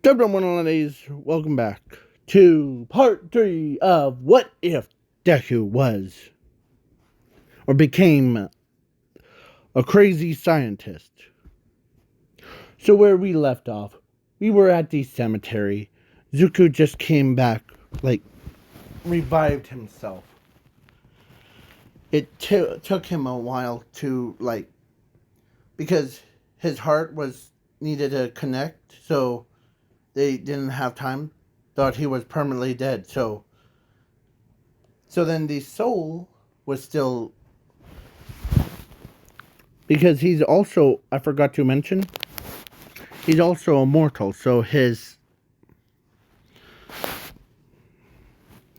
Gentlemen, ladies, welcome back to part 3 of What If Deku was or became a crazy scientist. So, where we left off, we were at the cemetery. Zuko just came back, revived himself. It took him a while to, because his heart was needed to connect, so they didn't have time. Thought he was permanently dead, so then the soul was still, because he's also, I forgot to mention, he's also immortal, so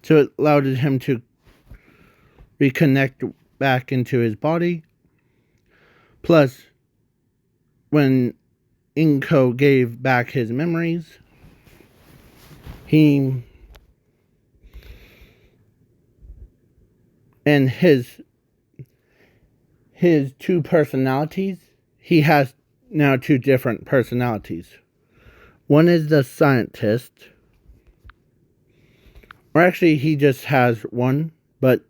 it allowed him to reconnect back into his body. Plus, when Inko gave back his memories, he and his two personalities, he has now two different personalities. One is the scientist, or actually he just has one, but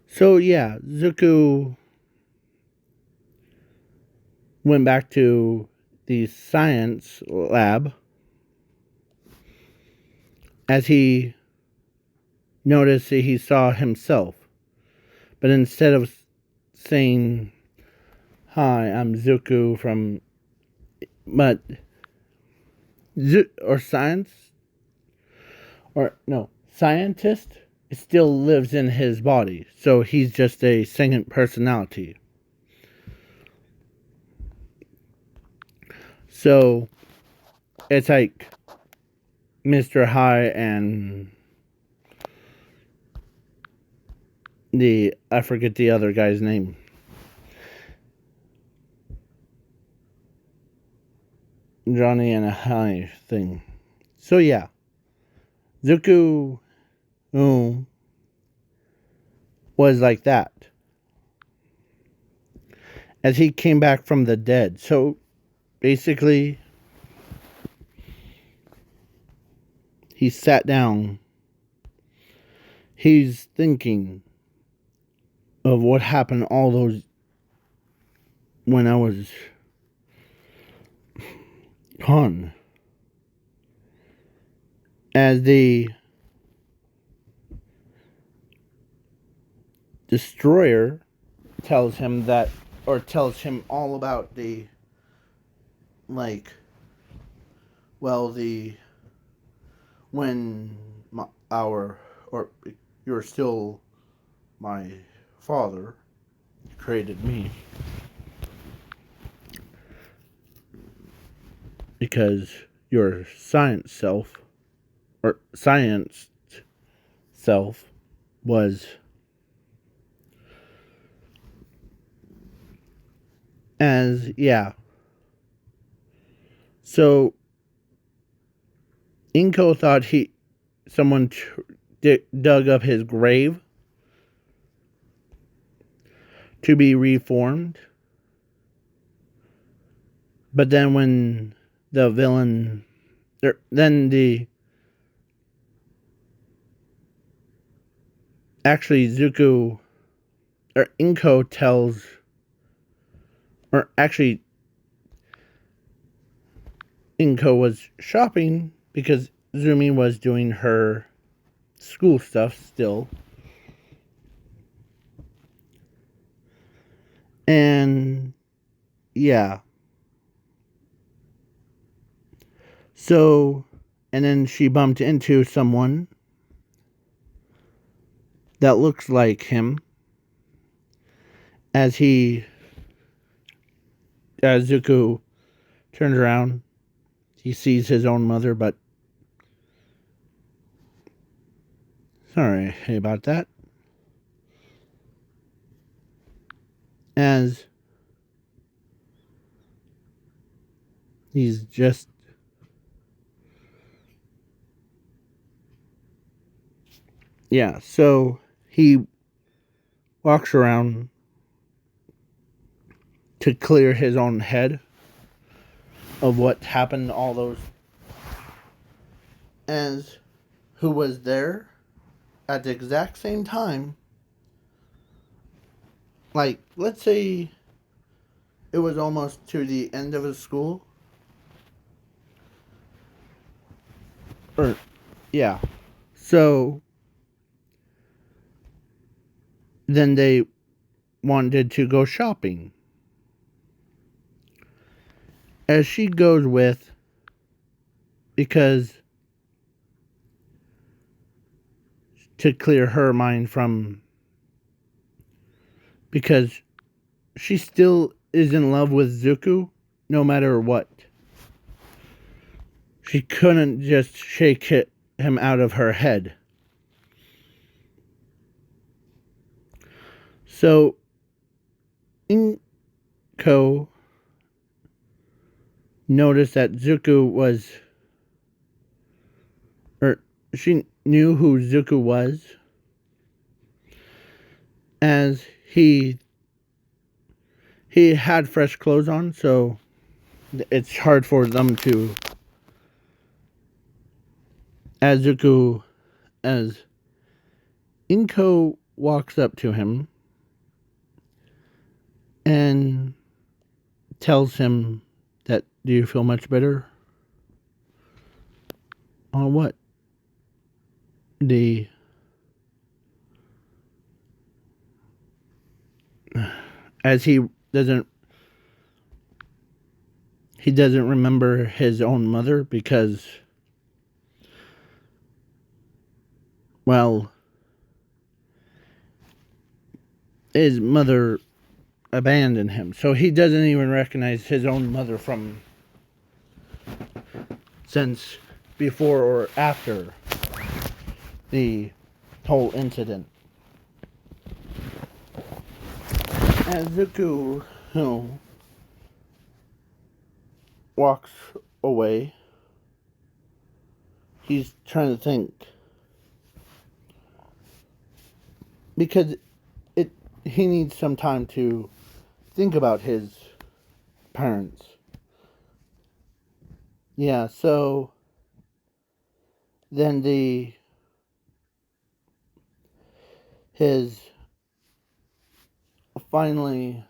so yeah, Zuko went back to the science lab as he noticed that he saw himself. But instead of saying, "Hi, I'm Zuko from," but or science, or no, scientist, it still lives in his body. So he's just a second personality. So it's like Mr. High and I forget the other guy's name. Johnny and a High thing. So yeah, Zuko was like that as he came back from the dead. So basically, he sat down. He's thinking of what happened all those when I was gone. As the destroyer tells him all about the, when you're still my father, created me. Because your science self was yeah. So Inko thought someone dug up his grave to be reformed. But then when the villain, actually Zuko or Inko tells, or actually Inko was shopping because Zumi was doing her school stuff still. And yeah. So, and then she bumped into someone that looks like him as Zuko turns around. He sees his own mother, but sorry about that. As he's just so he walks around to clear his own head of what happened, all those, as who was there at the exact same time. Like, let's say it was almost to the end of his school. Or, yeah. So, then they wanted to go shopping. As she goes with, because to clear her mind from, because she still is in love with Zuko no matter what. She couldn't just shake him out of her head. So, Inko noticed that Zuko was, or she knew who Zuko was, as he had fresh clothes on, so it's hard for them to, as Inko walks up to him and tells him that, do you feel much better? On what? As he doesn't remember his own mother because, well, his mother abandoned him. So he doesn't even recognize his own mother from since before or after the whole incident. As Zuko walks away, he's trying to think. Because he needs some time to think about his parents. Yeah, so then his finally,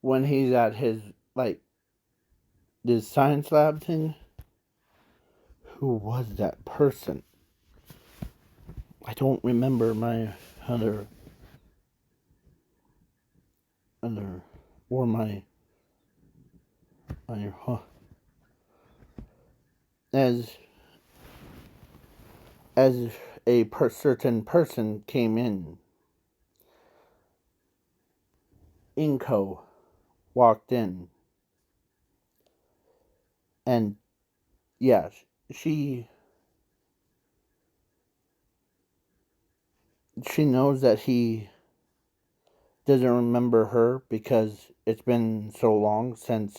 when he's at his, like, this science lab thing, who was that person? I don't remember my other or my as a certain person came in. Inko walked in, and yes, she knows that he doesn't remember her because it's been so long since,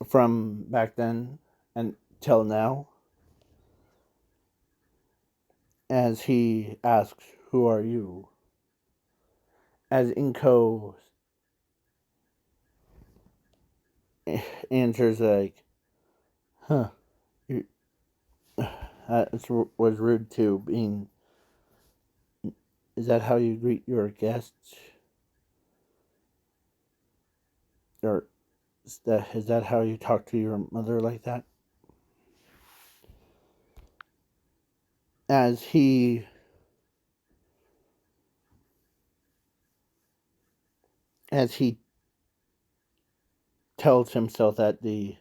from back then until now. As he asks, who are you? As Inko answers like, huh, that was rude too, being, is that how you greet your guests? Or is that how you talk to your mother like that? As he tells himself that I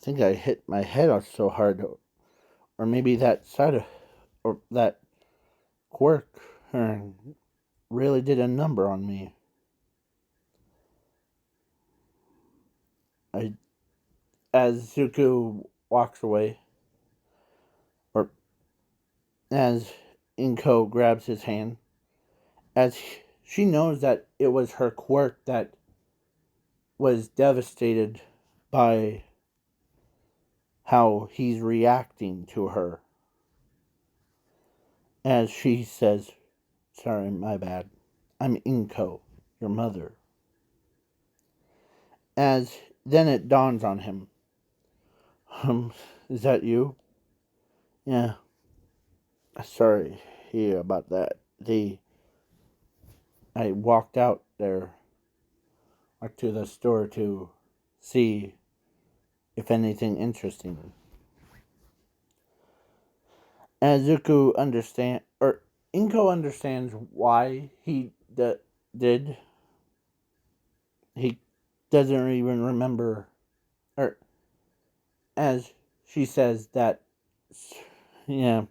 think I hit my head off so hard, or maybe that side of, or that quirk really did a number on me. As Zuko walks away, or as Inko grabs his hand, as she knows that it was her quirk that was devastated by how he's reacting to her. As she says, sorry, my bad. I'm Inko, your mother. As then it dawns on him. Is that you? Yeah. Sorry here about that. I walked out there to the store to see if anything interesting. As Zuko Inko understands why he did. He doesn't even remember, or as she says that, yeah,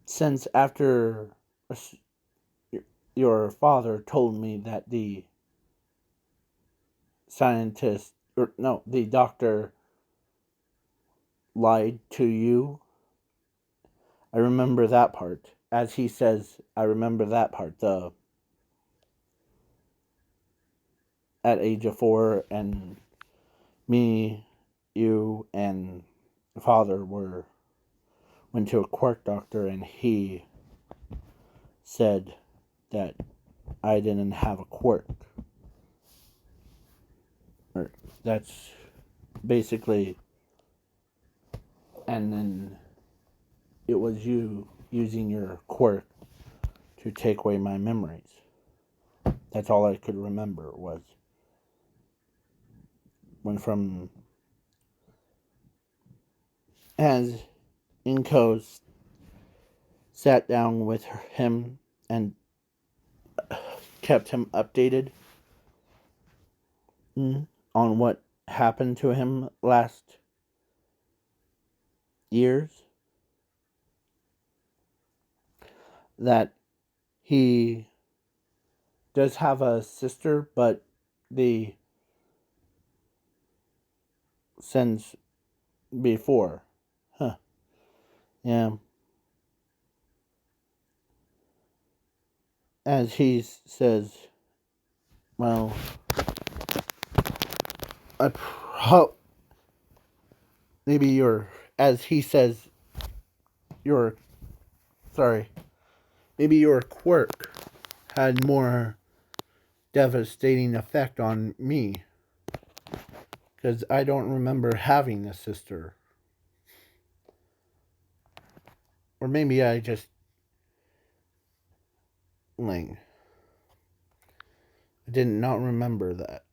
since after your father told me that the scientist, or no, the doctor lied to you. I remember that part. As he says, I remember that part. The at age of 4, and me, you, and father went to a quirk doctor, and he said that I didn't have a quirk. Or that's basically, and then it was you using your quirk to take away my memories. That's all I could remember was when from as Inko sat down with him and kept him updated on what happened to him last years, that he does have a sister, but the since before, yeah, as he says, well, maybe your, as he says, your, sorry, maybe your quirk had more devastating effect on me, because I don't remember having a sister. Or maybe I just, like, I did not remember that,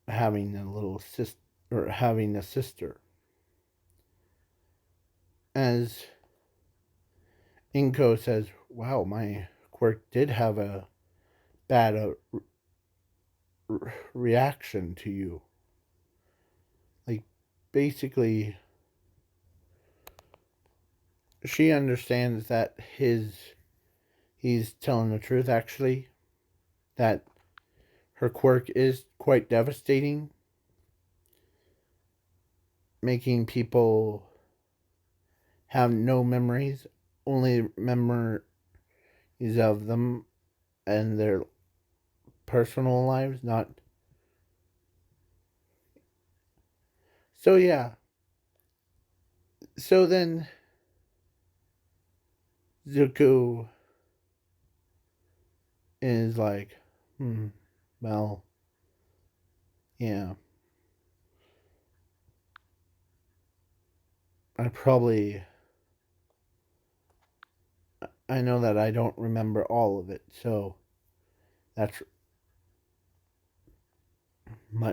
having a little sister, or having a sister. As Inko says, wow, my quirk did have a bad reaction to you. Like, basically, she understands that he's telling the truth, actually, that her quirk is quite devastating, making people have no memories, only memories of them and their personal lives, not. So, yeah. So then, Zuko is like, well, yeah. I know that I don't remember all of it, so that's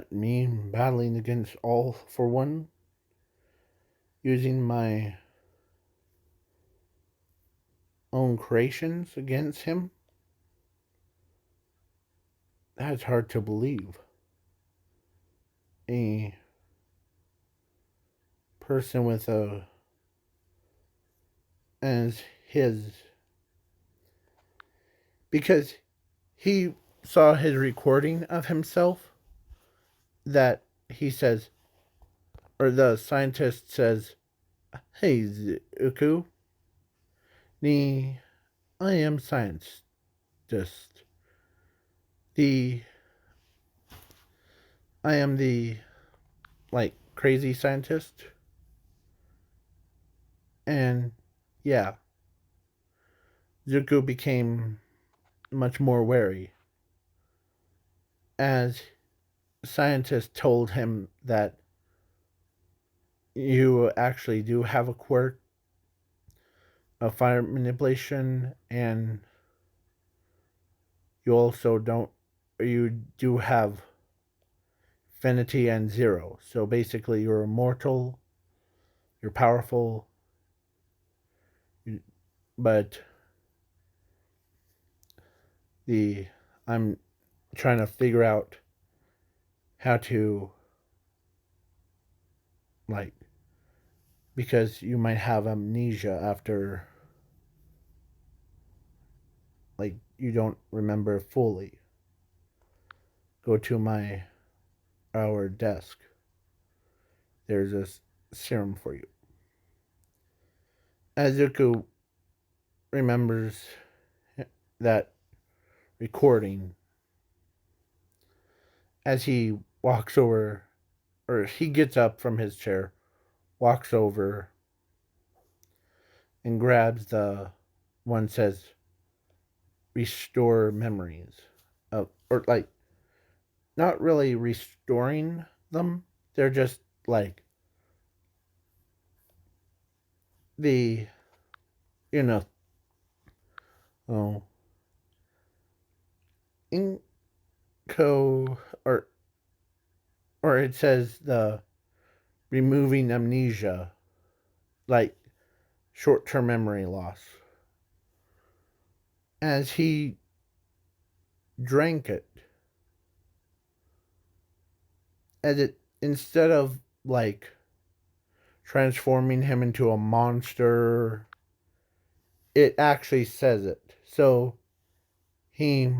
me battling against all for one, using my own creations against him. That's hard to believe. A person with a as his, because he saw his recording of himself that he says, or the scientist says, hey Zuko, I am scientist, the I am the, like, crazy scientist. And yeah, Zuko became much more wary, as scientists told him that you actually do have a quirk of fire manipulation, and you also don't, you do have infinity and zero. So basically, you're immortal, you're powerful, but the I'm trying to figure out how to, like, because you might have amnesia after, like, you don't remember fully. Go to our desk. There's a serum for you. Azuko remembers that recording as he walks over, or he gets up from his chair, walks over, and grabs the one says restore memories of, or like, not really restoring them. They're just like the, you know, oh, inco, or it says the removing amnesia, like short-term memory loss. As he drank it, as it, instead of like transforming him into a monster, it actually says it. He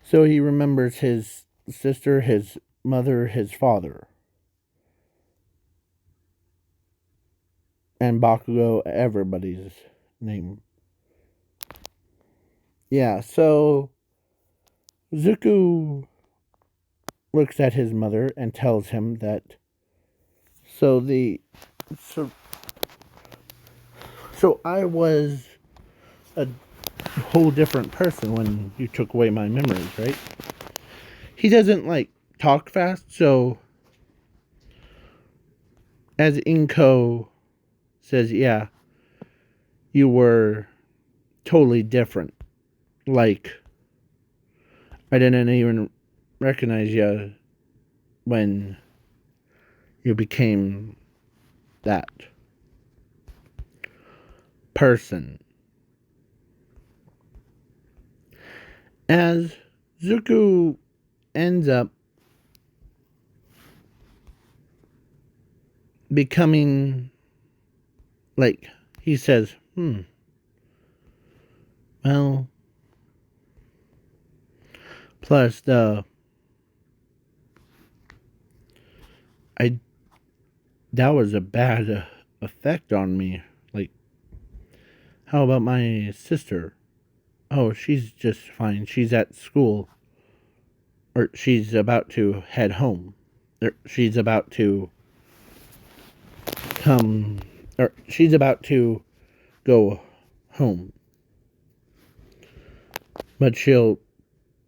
so he remembers his sister, his mother, his father, and Bakugo, everybody's name. Yeah, so Zuko looks at his mother and tells him that so the so so I was a whole different person when you took away my memories, right? He doesn't like talk fast, so as Inko says, yeah, you were totally different. Like, I didn't even recognize you when you became that person. As Zuko ends up becoming, like, he says, well, plus I, that was a bad effect on me. Like, how about my sister? Oh, she's just fine. She's at school. Or she's about to head home. Or she's about to come. Or she's about to go home. But she'll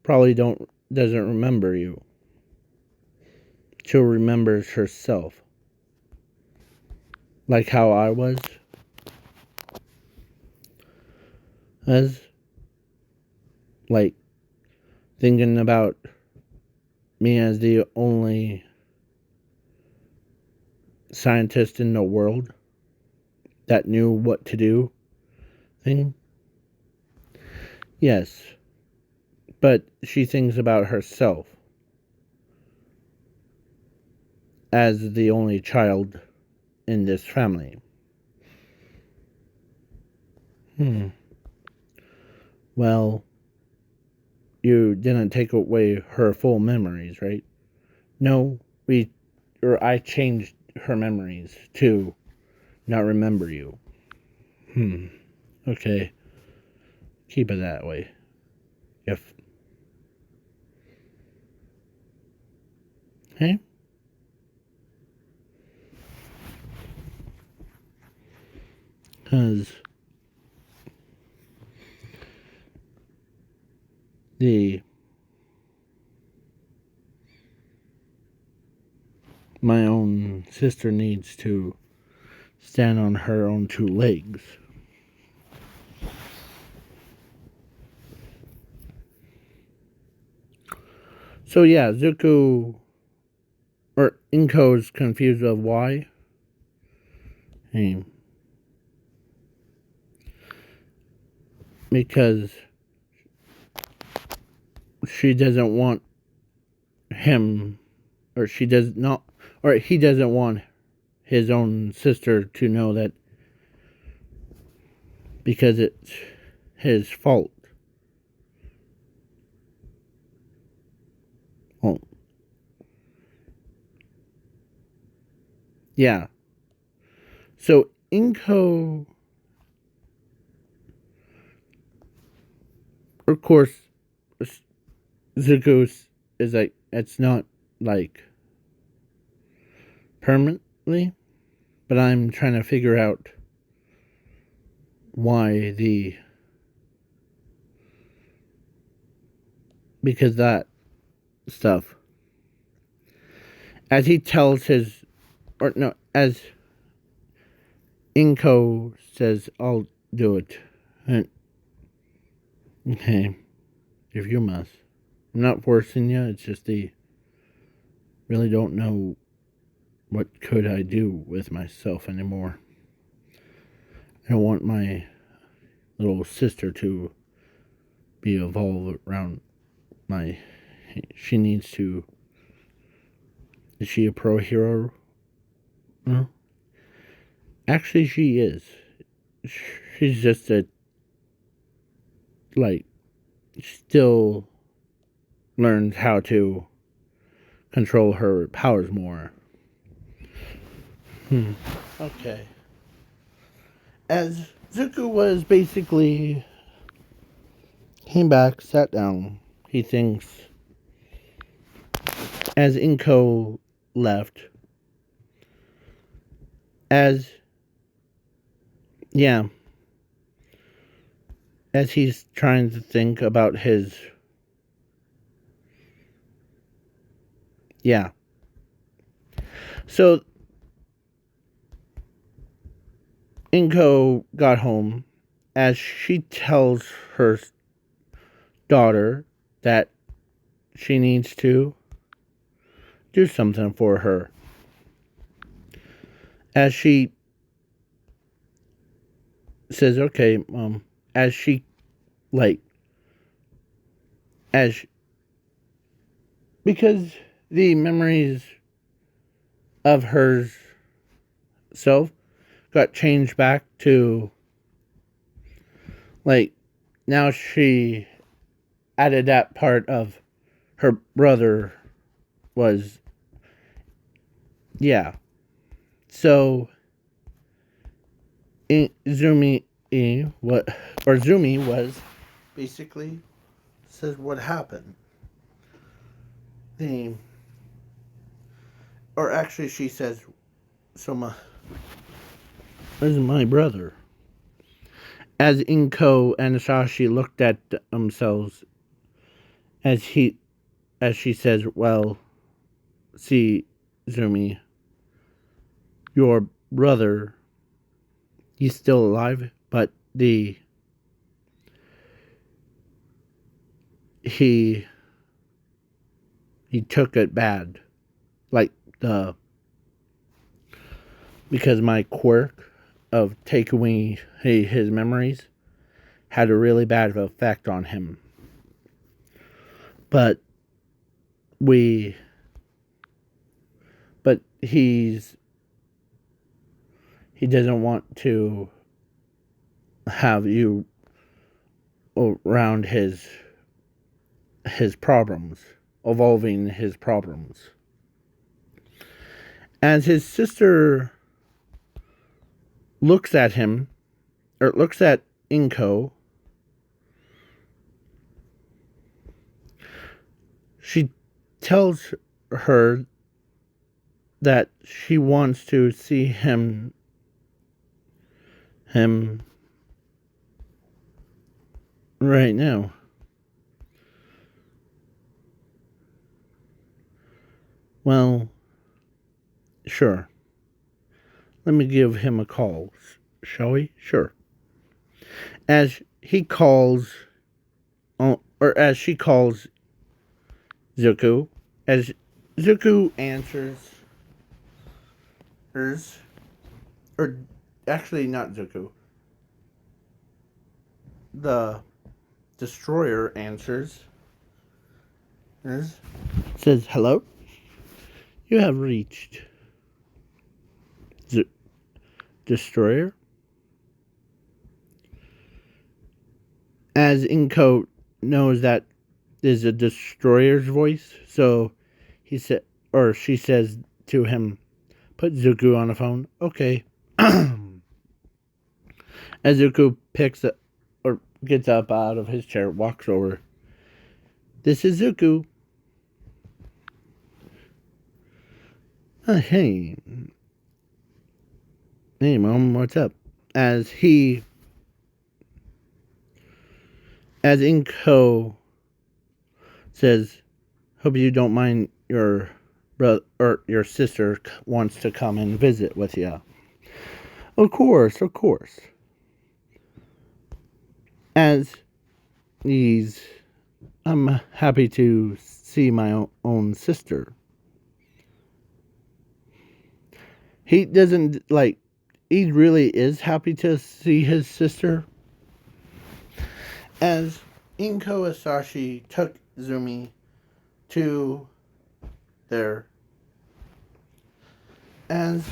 probably doesn't remember you. She'll remember herself. Like how I was. As, like, thinking about me as the only scientist in the world that knew what to do thing. Yes, but she thinks about herself as the only child in this family. Well, you didn't take away her full memories, right? No, I changed her memories to not remember you. Okay. Keep it that way. If, hey? Because my own sister needs to stand on her own two legs. So yeah, Zuko or Inko's confused of why. Hey, because she doesn't want him, or she does not, or he doesn't want his own sister to know that because it's his fault. Oh, yeah. So Inko, of course, Zuko is like, it's not like permanently, but I'm trying to figure out why because that stuff. As he tells his, or no, as Inko says, I'll do it. And, okay, if you must. I'm not forcing you, it's just really don't know what could I do with myself anymore. I don't want my little sister to be evolved around she needs to. Is she a pro hero? No. Actually, she is. She's just still learns how to control her powers more. Okay. As Zuko was basically came back, sat down, he thinks, as Inko left, as he's trying to think about his, so Inko got home, as she tells her daughter that she needs to do something for her. As she says, okay, Mom, as she, because the memories of herself got changed back to, now she added that part of her brother was, so Zumi was basically says what happened. Or actually she says, so this is my brother. As Inko and Sashi looked at themselves, as she says, well, see, Zumi, your brother, he's still alive, but he took it bad, because my quirk of taking away his memories had a really bad effect on him. But he doesn't want to have you around his problems, evolving his problems. As his sister looks at him, or looks at Inko, she tells her that she wants to see him him right now. Well, sure. Let me give him a call, shall we? Sure. As he calls, or as she calls Zuko, as Zuko answers hers, or actually not Zuko, the destroyer answers hers, says, "Hello, you have reached destroyer." As Inko knows that is a destroyer's voice, so he said, or she says to him, "Put Zuko on the phone." Okay. As Zuko picks up or gets up out of his chair, walks over. "This is Zuko." Hey. Hey, Mom, what's up? As Inko says, "Hope you don't mind your brother or your sister wants to come and visit with you." Of course, of course. As I'm happy to see my own sister. He doesn't he really is happy to see his sister. As Inko Asashi took Zumi to their, as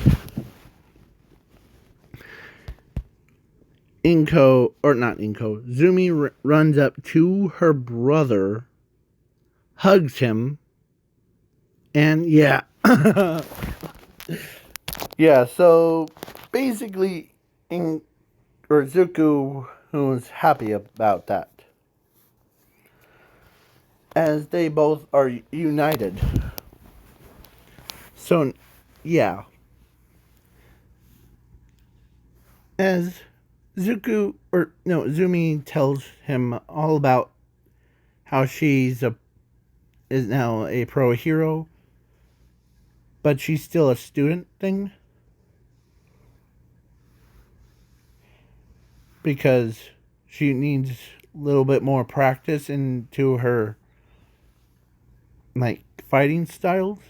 Inko, or not Inko, Zumi runs up to her brother, hugs him, and yeah. Yeah, so basically, Zuko was happy about that, as they both are united. So, yeah. As Zumi tells him all about how is now a pro hero, but she's still a student thing. Because she needs a little bit more practice into her fighting styles.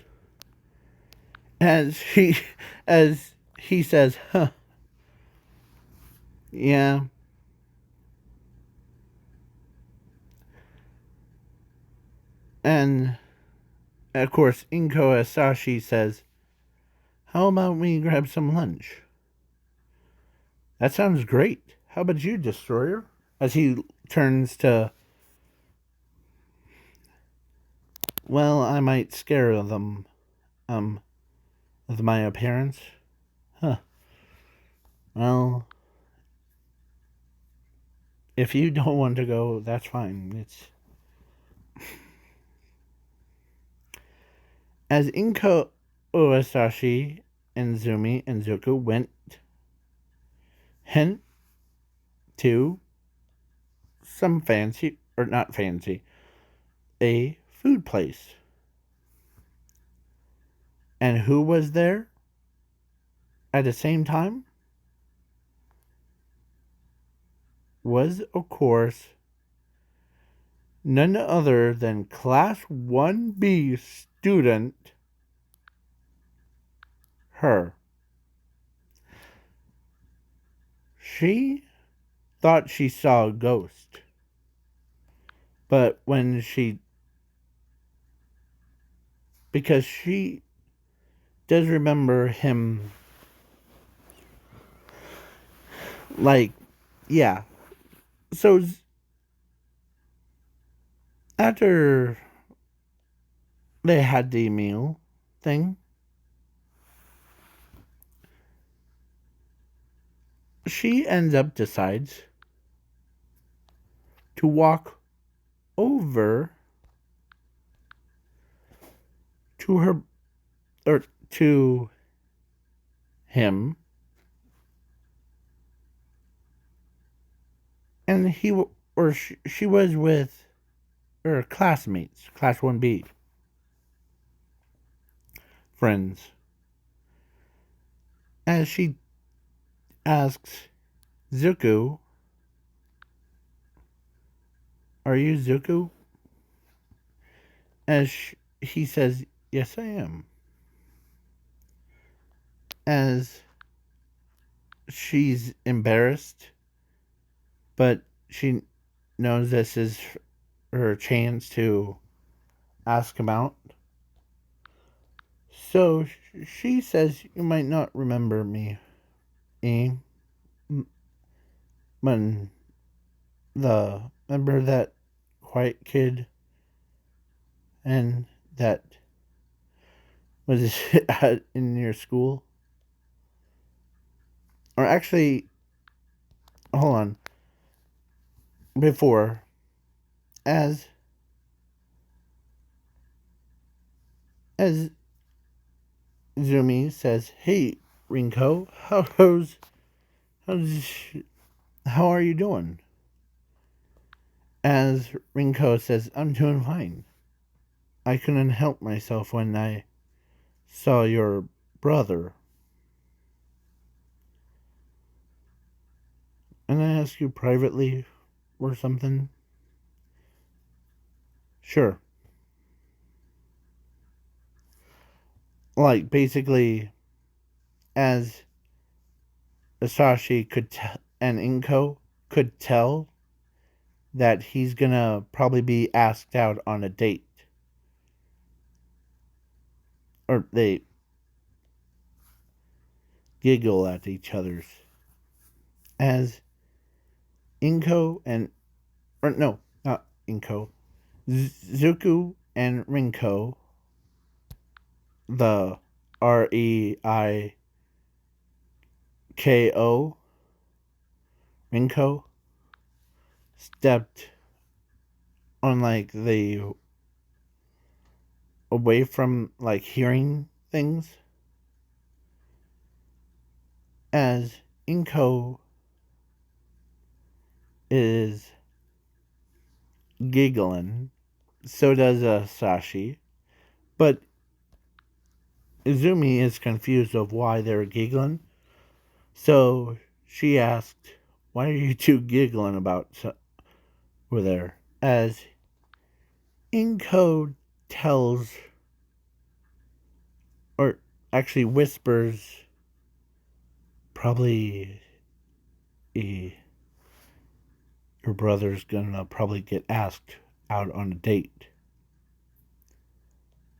As he says, "Huh. Yeah." And of course Inko Asashi says, "How about we grab some lunch?" "That sounds great. How about you, Destroyer?" As he turns to, "Well, I might scare them, with my appearance." "Huh. Well, if you don't want to go, that's fine. It's..." As Inko Osashi and Zumi and Zuko went hen to some fancy, or not fancy, a food place. And who was there at the same time? Was, of course, none other than Class 1B student, her. She thought she saw a ghost. But when because she does remember him, yeah. So after they had the meal thing, she decides to walk over to her, or to him, and she was with her classmates, class 1B friends, as she asks Zuko, "Are you Zuko?" As he says, "Yes, I am." As she's embarrassed, but she knows this is her chance to ask him out. So she says, "You might not remember me, eh? When remember that quiet kid and that was in your school? Or actually, hold on. Before, as as Zumi says, "Hey, Rinko, how's how are you doing?" As Rinko says, "I'm doing fine. I couldn't help myself when I saw your brother. And I ask you privately or something?" "Sure." Like, basically, as Asashi and Inko could tell that he's gonna probably be asked out on a date. Or they giggle at each other's. As Inko and. Or no, not Inko. Zuko and Rinko, the Reiko, Rinko, stepped on like the away from like hearing things, as Inko is giggling. So does Sashi, but Izumi is confused of why they're giggling. So she asked, "Why are you two giggling about over there?" As Inko tells, or actually whispers, probably your brother's gonna probably get asked out on a date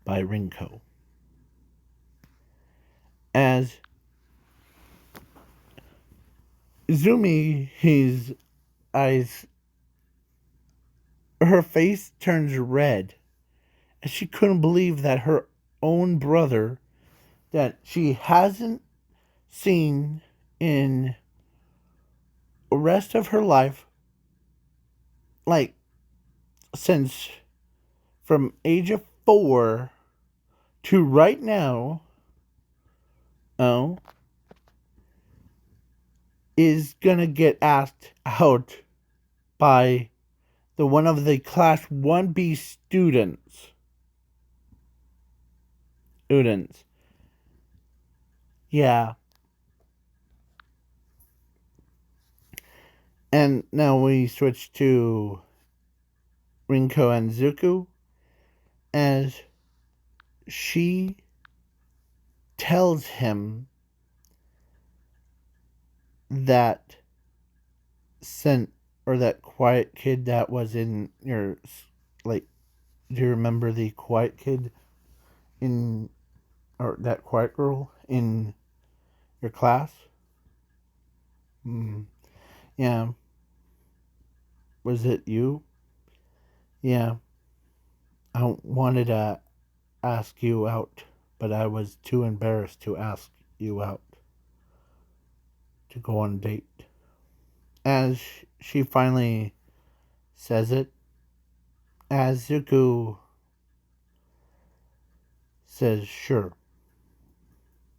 by Rinko. As Izumi, his eyes, her face turns red, as she couldn't believe that her own brother, that she hasn't seen in the rest of her life, like since from age of 4 to right now, oh, is gonna get asked out by the one of the class 1B students. Yeah. And now we switch to Rinko and Zuko, as she tells him that sent or that quiet kid that was in your, like, do you remember the quiet kid in, or that quiet girl in your class? Yeah. Was it you? Yeah. I wanted to ask you out, but I was too embarrassed to ask you out to go on a date. As she finally says it, as Zuko says sure,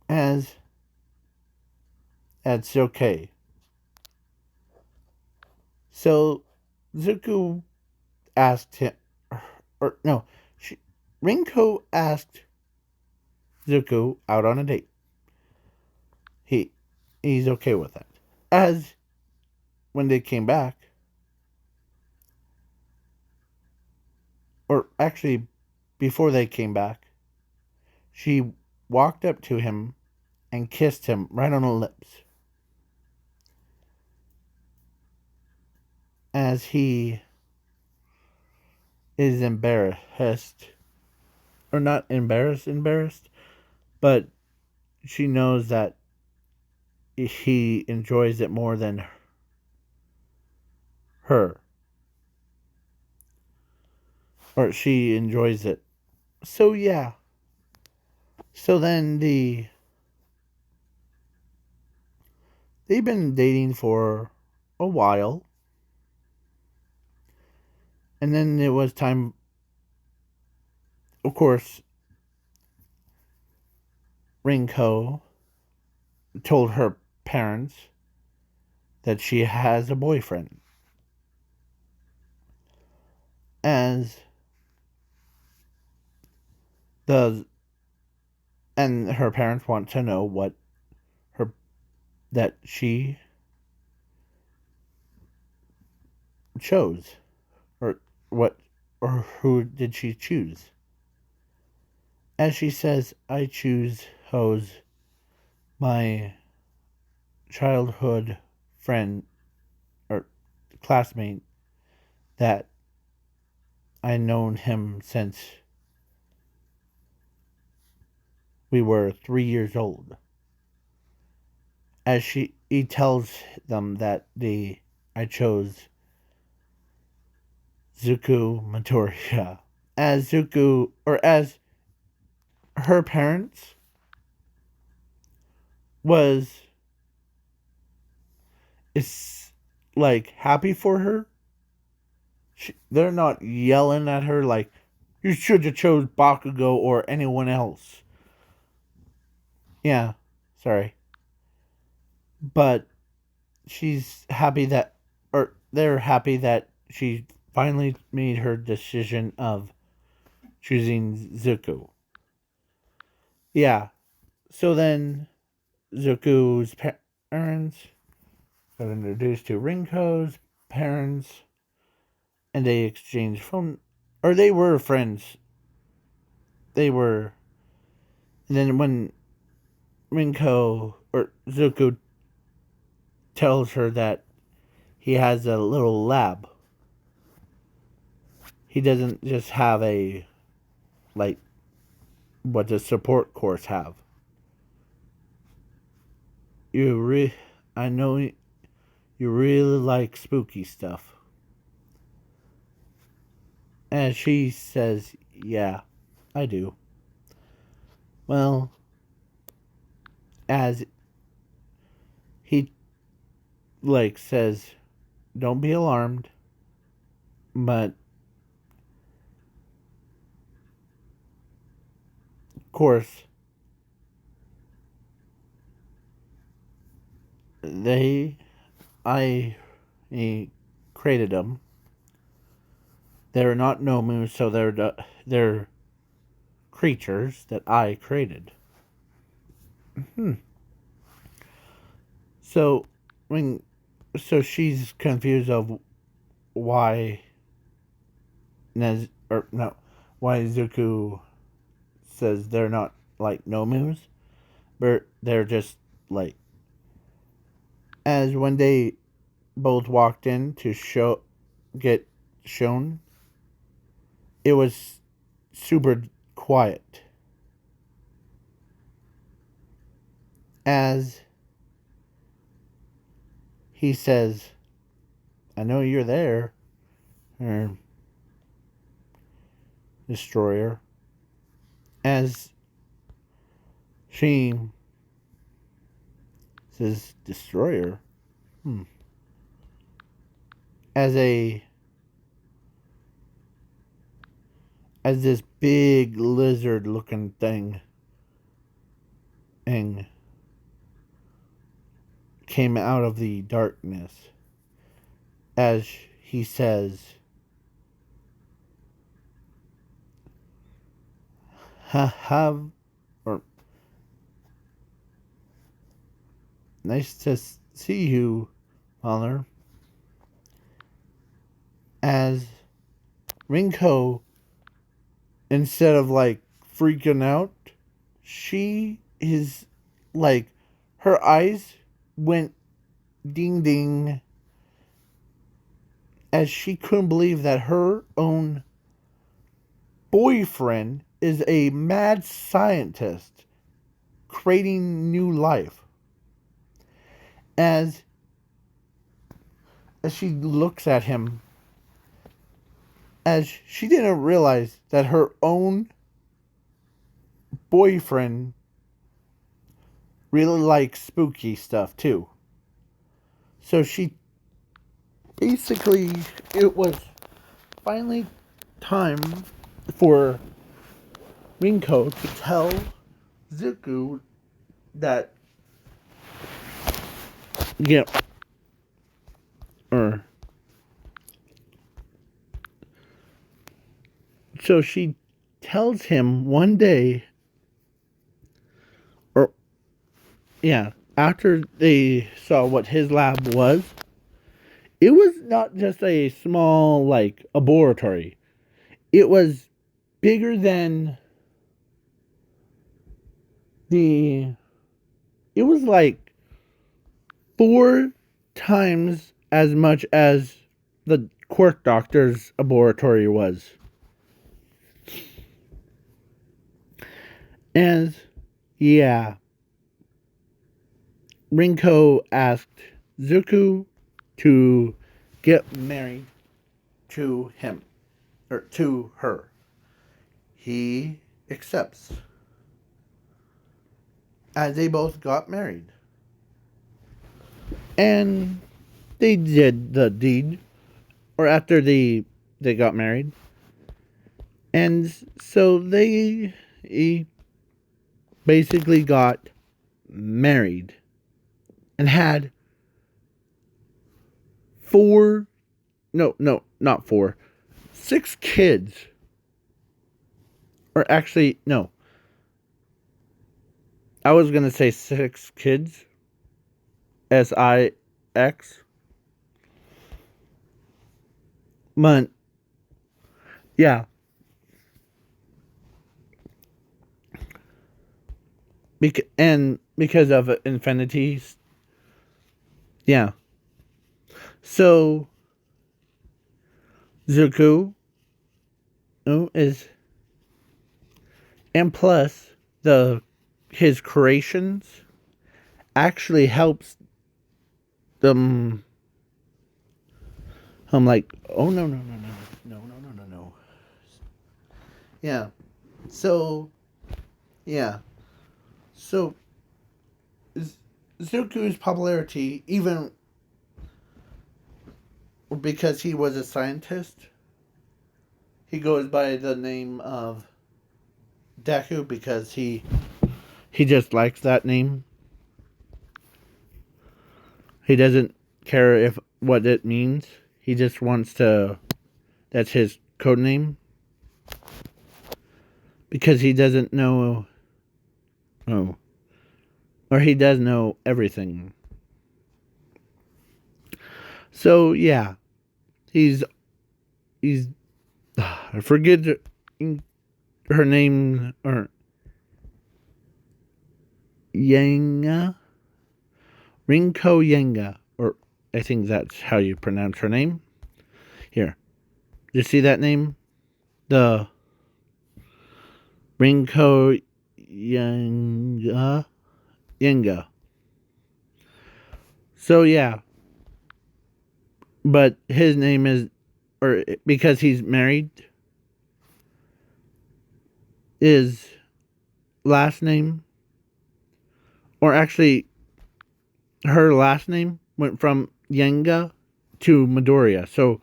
as that's okay. So Zuko asked him, or no, she, Rinko asked Zuko out on a date. He he's okay with that. As when they came back, or actually before they came back, she walked up to him and kissed him right on the lips. As he is embarrassed, or not embarrassed, but she knows that he enjoys it more than her, or she enjoys it. So yeah. So then they've been dating for a while, and then it was time. Of course, Rinko told her parents that she has a boyfriend, as the and her parents want to know what her that she chose, or what, or who did she choose. As she says, I choose Hose, my childhood friend or classmate, that I known him since we were 3 years old. As he tells them that I chose Zuko Matoria. As Zuko, or as her parents was, is like happy for her. They're not yelling at her like, you should have chose Bakugo or anyone else. Yeah, sorry. But she's happy that, or they're happy that she finally made her decision of choosing Zuko. Yeah. So then Zuko's parents got introduced to Rinko's parents, and they exchanged phone, or they were friends. They were. And then when Rinko or Zuko tells her that he has a little lab, he doesn't just have a, like, what does support course have. I know you really like spooky stuff. And she says, yeah, I do. Well, as he, like, says, don't be alarmed, but of course, I created them. They're not nomus, so they're creatures that I created. Hmm. So when so she's confused of why why Zuko says they're not like nomus, but they're just like, as when they both walked in to get shown, it was super quiet. As he says, I know you're there, or destroyer. As she says, destroyer. Hmm. As a as this big lizard looking thing came out of the darkness. as he says, have, or nice to see you, Father, as Rinko, instead of like freaking out, she is like, her eyes went ding ding as she couldn't believe that her own boyfriend is a mad scientist creating new life. As she looks at him, as she didn't realize that her own boyfriend really likes spooky stuff too. So she basically, it was finally time for Rinko to tell Zuko that, yeah, or so she tells him one day, or yeah, after they saw what his lab was, it was not just a small like laboratory. It was bigger than the. It was like 4 times as much as the Quirk Doctor's laboratory was. And yeah, Rinko asked Zuko to get married to him, or to her. He accepts, as they both got married. And they did the deed, or after they got married. And so he basically got married and had not four, 6 kids. Or actually, no. I was going to say 6 kids. SIX. But, yeah. Because of infinities. Yeah. So, Zuko is, and plus his creations actually helps them. I'm like, oh no. Yeah. So, yeah. So, Zuko's popularity, even because he was a scientist, he goes by the name of Deku because he just likes that name. He doesn't care if what it means. He just wants to. That's his code name. Because he doesn't know. Oh. Or he does know everything. So yeah. He's I forget her name, or Yanga, Rinko Yanga, or I think that's how you pronounce her name. Here, you see that name? The Rinko Yanga. So yeah, but his name is, or because he's married, his last name, or actually, her last name went from Yanga to Midoriya. So,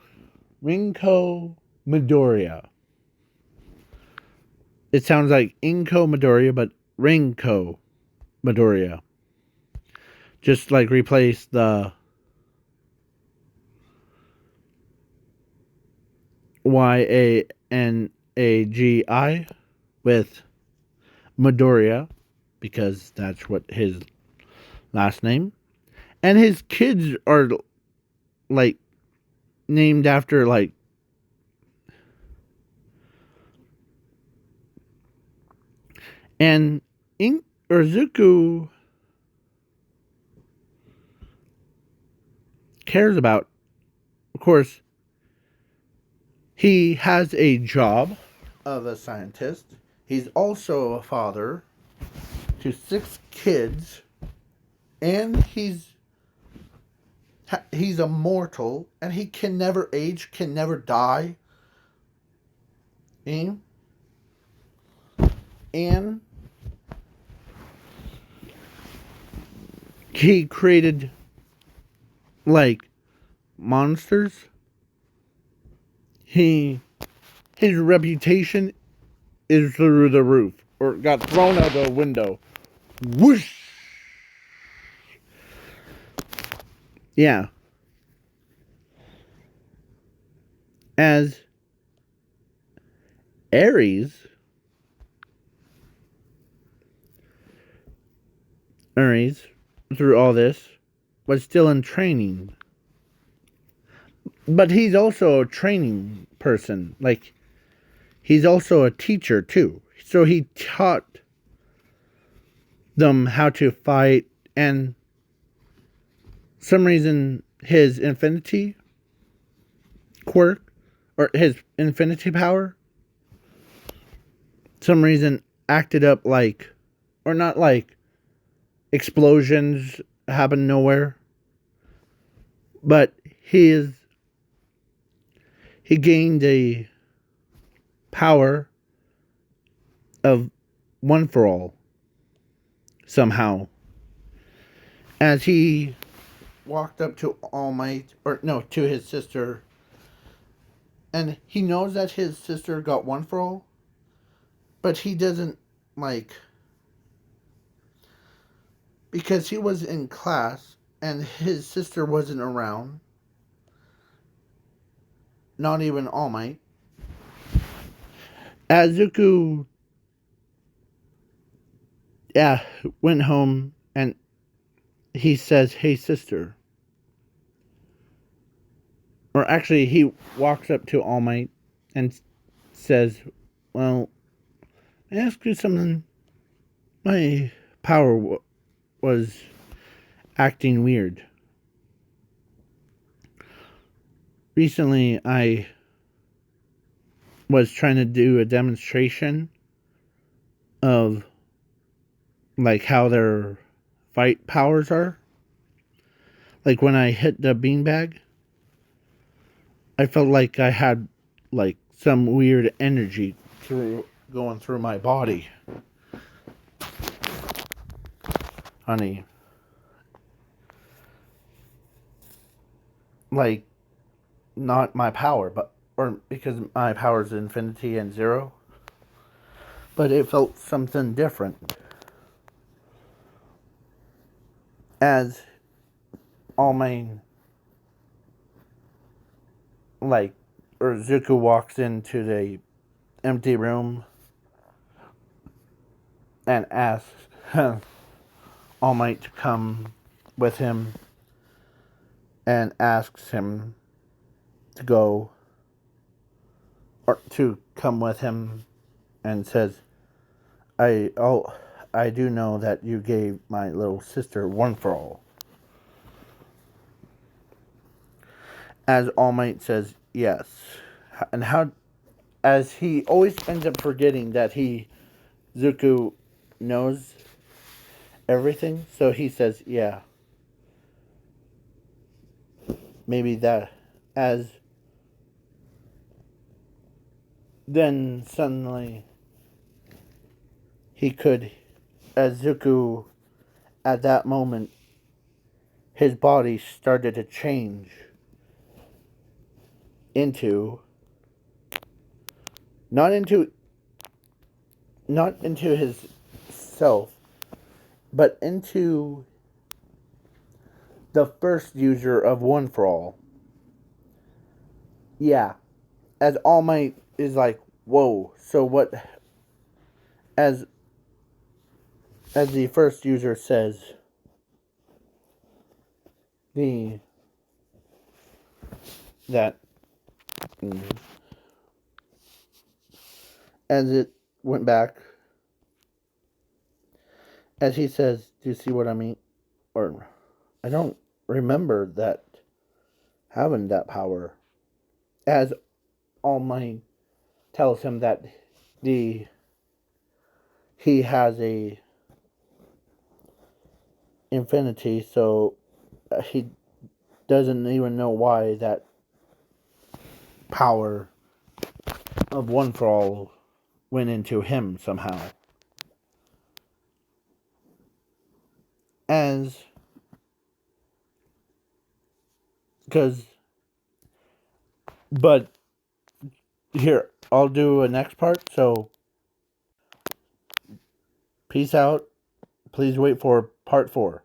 Rinko Midoriya. It sounds like Inko Midoriya, but Rinko Midoriya. Just like replace the Yanagi with Midoriya, because that's what his last name. And his kids are like named after like and Zuko cares about, of course, he has a job of a scientist. He's also a father to 6 kids, and he's immortal, and he can never age, can never die. And he created like monsters. His reputation is through the roof, or got thrown out the window. Whoosh! Yeah. As Aries, through all this, was still in training. But he's also a training person. Like, he's also a teacher, too. So he taught them how to fight, and some reason his infinity quirk, or his infinity power, some reason acted up like, or not like, explosions happen nowhere, but he gained a power of one for all somehow, as he walked up to All Might, or no, to his sister, and he knows that his sister got one for all, but he doesn't like, because he was in class and his sister wasn't around, not even All Might. As Zuko, went home, and he says, "Hey, sister." Or actually, he walks up to All Might and says, "Well, I ask you something. My power was acting weird. Recently, I was trying to do a demonstration of like how their fight powers are. Like when I hit the beanbag, I felt like I had like some weird energy going through my body. Honey, like not my power, but or because my power is infinity and zero, but it felt something different. As All Might, like, or Zuko walks into the empty room and asks All Might to come with him, and asks him to go, or to come with him, and says, I do know that you gave my little sister one for all." As All Might says, "Yes." And how, as he always ends up forgetting that Zuko knows everything, so he says, "Yeah." Maybe that, as then suddenly he could, as Zuko, at that moment, his body started to change into, not into his self, but into the first user of One for All. Yeah, as All Might is like, whoa, so what, as the first user says, the that as it went back, as he says, do you see what I mean? Or I don't remember that having that power. As All Might tells him that the he has a infinity, so he doesn't even know why that power of One for All went into him somehow. As because, but here, I'll do a next part. So, peace out. Please wait for part 4.